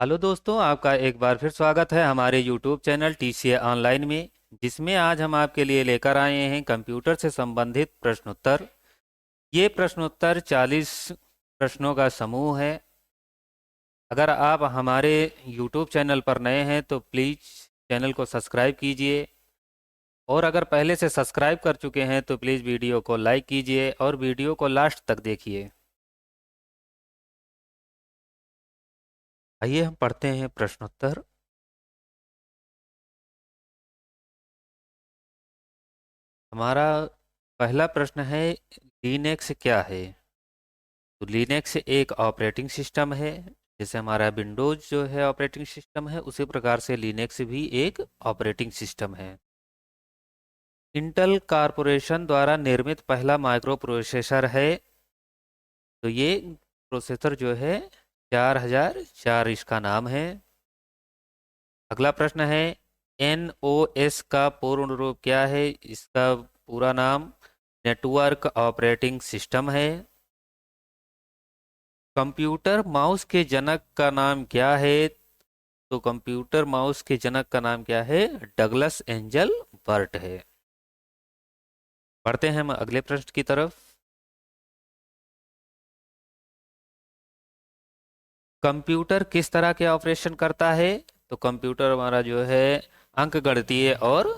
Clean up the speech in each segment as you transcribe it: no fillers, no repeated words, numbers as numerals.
Hello दोस्तों, आपका एक बार फिर स्वागत है हमारे यूट्यूब चैनल टीसीए ऑनलाइन में। जिसमें आज हम आपके लिए लेकर आए हैं कंप्यूटर से संबंधित प्रश्नोत्तर। ये प्रश्नोत्तर 40 प्रश्नों का समूह है। अगर आप हमारे यूट्यूब चैनल पर नए हैं तो प्लीज़ चैनल को सब्सक्राइब कीजिए, और अगर पहले से सब्सक्राइब कर चुके हैं तो प्लीज़ वीडियो को लाइक कीजिए और वीडियो को लास्ट तक देखिए। आइए हम पढ़ते हैं प्रश्नोत्तर। हमारा पहला प्रश्न है, लिनक्स क्या है? तो लिनक्स एक ऑपरेटिंग सिस्टम है। जैसे हमारा विंडोज जो है ऑपरेटिंग सिस्टम है, उसी प्रकार से लिनक्स भी एक ऑपरेटिंग सिस्टम है। इंटेल कारपोरेशन द्वारा निर्मित पहला माइक्रो प्रोसेसर है। तो ये प्रोसेसर जो है 4004 इसका नाम है। अगला प्रश्न है, एनओएस का पूर्ण रूप क्या है? इसका पूरा नाम नेटवर्क ऑपरेटिंग सिस्टम है। कंप्यूटर माउस के जनक का नाम क्या है? तो कंप्यूटर माउस के जनक का नाम क्या है? डगलस एंजल बर्ट है। बढ़ते हैं हम अगले प्रश्न की तरफ। कंप्यूटर किस तरह के ऑपरेशन करता है? तो कंप्यूटर हमारा जो है अंकगणितीय और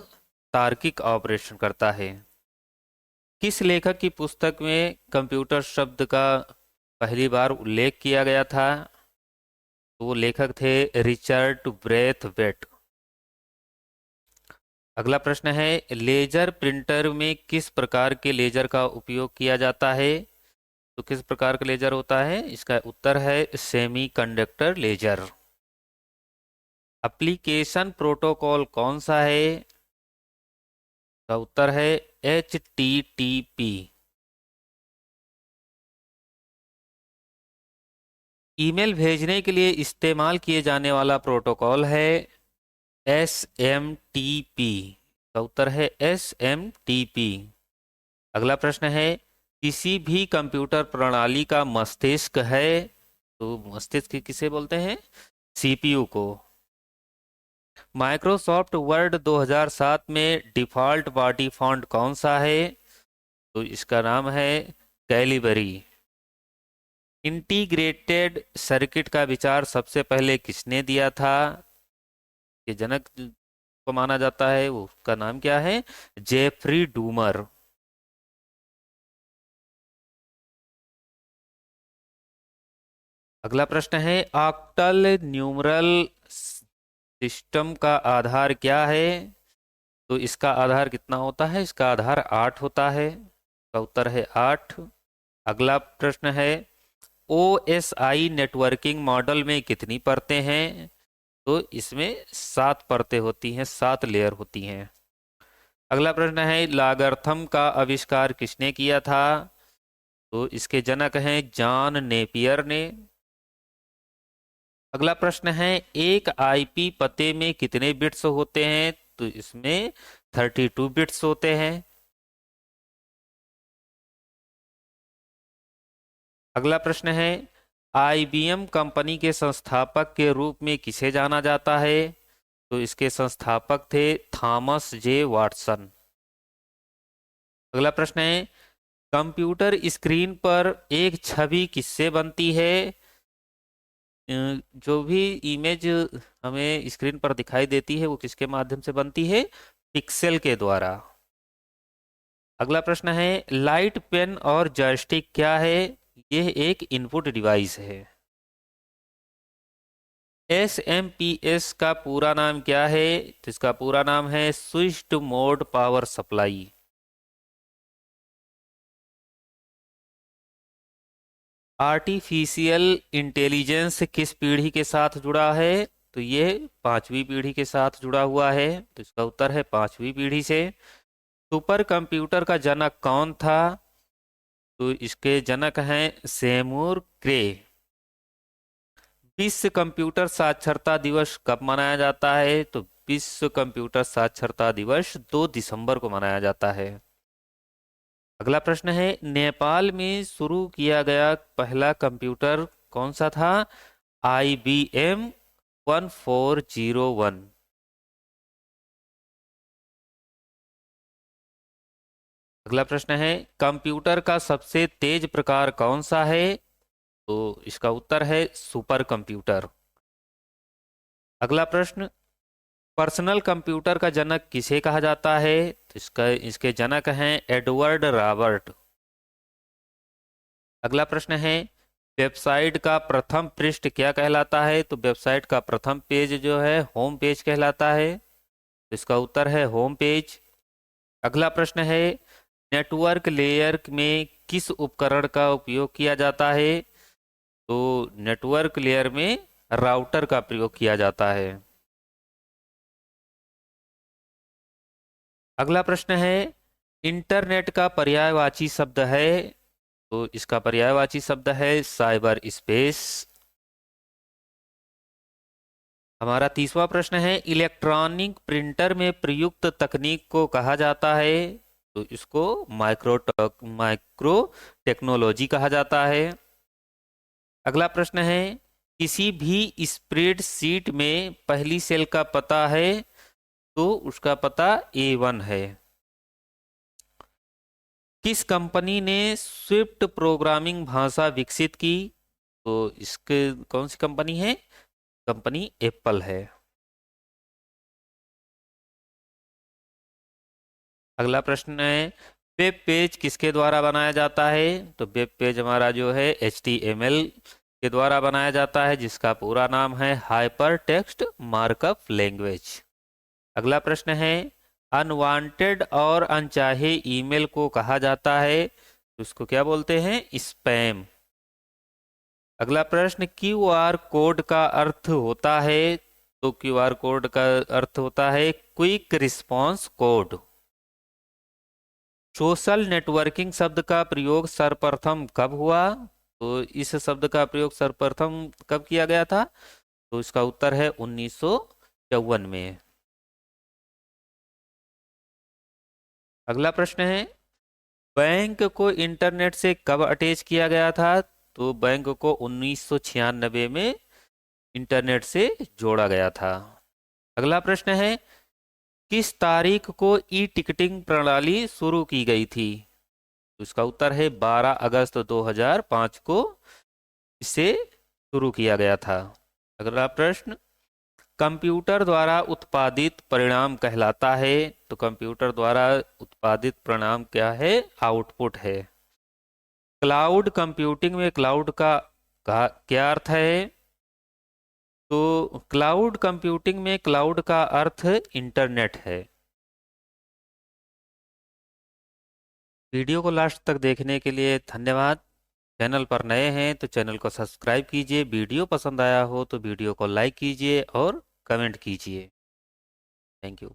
तार्किक ऑपरेशन करता है। किस लेखक की पुस्तक में कंप्यूटर शब्द का पहली बार उल्लेख किया गया था? तो वो लेखक थे रिचर्ड ब्रेथवेट। अगला प्रश्न है, लेजर प्रिंटर में किस प्रकार के लेजर का उपयोग किया जाता है? तो किस प्रकार का लेजर होता है? इसका उत्तर है सेमीकंडक्टर लेजर। एप्लीकेशन प्रोटोकॉल कौन सा है? का उत्तर है HTTP। ईमेल भेजने के लिए इस्तेमाल किए जाने वाला प्रोटोकॉल है SMTP। का उत्तर है SMTP। अगला प्रश्न है, किसी भी कंप्यूटर प्रणाली का मस्तिष्क है? तो मस्तिष्क किसे बोलते हैं? CPU को। माइक्रोसॉफ्ट वर्ड 2007 में डिफ़ॉल्ट बॉडी फॉन्ट कौन सा है? तो इसका नाम है कैलिबरी। इंटीग्रेटेड सर्किट का विचार सबसे पहले किसने दिया था? ये जनक को माना जाता है, वो उसका नाम क्या है? Jeffrey Dahmer. अगला प्रश्न है, ऑक्टल न्यूमरल सिस्टम का आधार क्या है? तो इसका आधार कितना होता है? इसका आधार 8 होता है। का उत्तर है 8। अगला प्रश्न है, OSI नेटवर्किंग मॉडल में कितनी परतें हैं? तो इसमें 7 परतें होती हैं, 7 लेयर होती हैं। अगला प्रश्न है, लॉगरिथम का आविष्कार किसने किया था? तो इसके जनक हैं जॉन नेपियर ने। अगला प्रश्न है, एक आईपी पते में कितने बिट्स होते हैं? तो इसमें 32 बिट्स होते हैं। अगला प्रश्न है, IBM कंपनी के संस्थापक के रूप में किसे जाना जाता है? तो इसके संस्थापक थे थॉमस जे वाटसन। अगला प्रश्न है, कंप्यूटर स्क्रीन पर एक छवि किससे बनती है? जो भी इमेज हमें स्क्रीन पर दिखाई देती है वो किसके माध्यम से बनती है? पिक्सेल के द्वारा। अगला प्रश्न है, लाइट पेन और जॉयस्टिक क्या है? यह एक इनपुट डिवाइस है। SMPS का पूरा नाम क्या है? तो इसका पूरा नाम है switched mode power supply. Artificial intelligence किस पीढ़ी के साथ जुड़ा है? तो ये 5वीं पीढ़ी के साथ जुड़ा हुआ है। तो इसका उत्तर है 5वीं पीढ़ी से। सुपर कंप्यूटर का जनक कौन था? तो इसके जनक हैं सेमूर क्रे। विश्व कंप्यूटर साक्षरता दिवस कब मनाया जाता है? तो विश्व कंप्यूटर साक्षरता दिवस 2 दिसंबर को मनाया जाता है। अगला प्रश्न है, नेपाल में शुरू किया गया पहला कंप्यूटर कौन सा था? IBM 1401। अगला प्रश्न है, कंप्यूटर का सबसे तेज प्रकार कौन सा है? तो इसका उत्तर है सुपर कंप्यूटर। अगला प्रश्न, पर्सनल कंप्यूटर का जनक किसे कहा जाता है? तो इसका इसके जनक हैं एडवर्ड रॉबर्ट। अगला प्रश्न है, वेबसाइट का प्रथम पृष्ठ क्या कहलाता है? तो वेबसाइट का प्रथम पेज जो है होम पेज कहलाता है। तो इसका उत्तर है होम पेज। अगला प्रश्न है, नेटवर्क लेयर में किस उपकरण का उपयोग किया जाता है? तो नेटवर्क लेयर में राउटर का प्रयोग किया जाता है। अगला प्रश्न है, इंटरनेट का पर्यायवाची शब्द है? तो इसका पर्यायवाची शब्द है साइबर स्पेस। हमारा तीसवा प्रश्न है, इलेक्ट्रॉनिक प्रिंटर में प्रयुक्त तकनीक को कहा जाता है? तो इसको माइक्रो टेक्नोलॉजी कहा जाता है। अगला प्रश्न है, किसी भी स्प्रेडशीट में पहली सेल का पता है? तो उसका पता A1 है। किस कंपनी ने स्विफ्ट प्रोग्रामिंग भाषा विकसित की? तो इसके कौन सी कंपनी है? कंपनी एप्पल है। अगला प्रश्न है, वेब पेज किसके द्वारा बनाया जाता है? तो वेब पेज हमारा जो है HTML के द्वारा बनाया जाता है, जिसका पूरा नाम है हाइपर टेक्स्ट मार्कअप लैंग्वेज। अगला प्रश्न है, अनवांटेड और अनचाहे ईमेल को कहा जाता है? तो उसको क्या बोलते हैं? स्पैम। अगला प्रश्न, QR कोड का अर्थ होता है? तो QR कोड का अर्थ होता है quick response code. Social networking शब्द का प्रयोग सर्वप्रथम कब हुआ? तो इस शब्द का प्रयोग सर्वप्रथम कब किया गया था? तो इसका उत्तर है 1954 में। अगला प्रश्न है, बैंक को इंटरनेट से कब अटैच किया गया था? तो बैंक को 1996 में इंटरनेट से जोड़ा गया था। अगला प्रश्न है, किस तारीख को ई टिकटिंग प्रणाली शुरू की गई थी? तो इसका उत्तर है 12 अगस्त 2005 को इसे शुरू किया गया था। अगला प्रश्न, कंप्यूटर द्वारा उत्पादित परिणाम कहलाता है? तो कंप्यूटर द्वारा उत्पादित परिणाम क्या है? आउटपुट है। क्लाउड कंप्यूटिंग में क्लाउड का क्या अर्थ है? तो क्लाउड कंप्यूटिंग में क्लाउड का अर्थ इंटरनेट है। वीडियो को लास्ट तक देखने के लिए धन्यवाद। चैनल पर नए हैं तो चैनल को सब्सक्राइब कीजिए, वीडियो पसंद आया हो तो वीडियो को लाइक कीजिए और कमेंट कीजिए। Thank you.